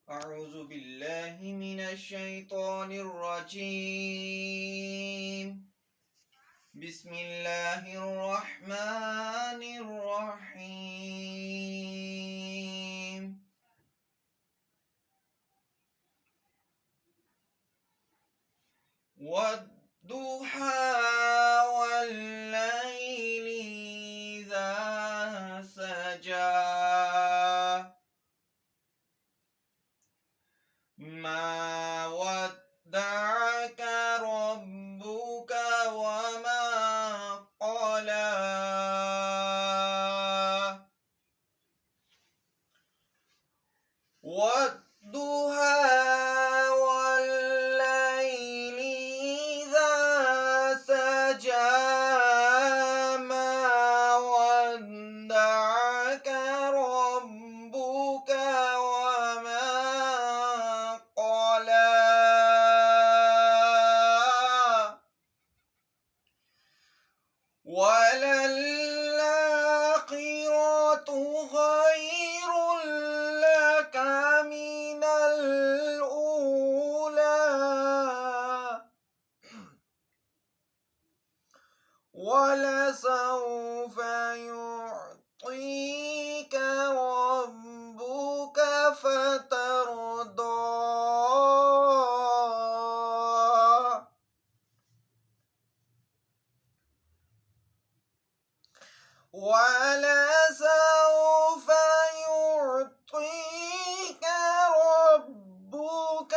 أعوذ بالله من الشيطان الرجيم. بسم الله الرحمن الرحيم. والضحى والليل إذا سجى ما ودعك ربك وما قلى والضحى والليل إذا سجى ما ودعك ربك وما قلى وللآخرة خير لك من الأولى ولسوف يعطيك ربك فترضى ولسوف يعطيك ربك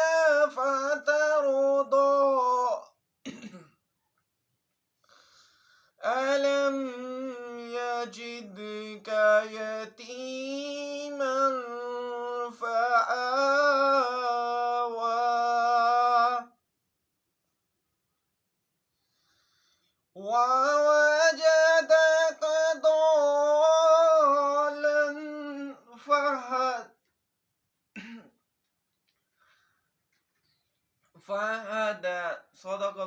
فترضى ألم يجدك يتيما فآوى ووجدك ضالا فهدى. صدق الله.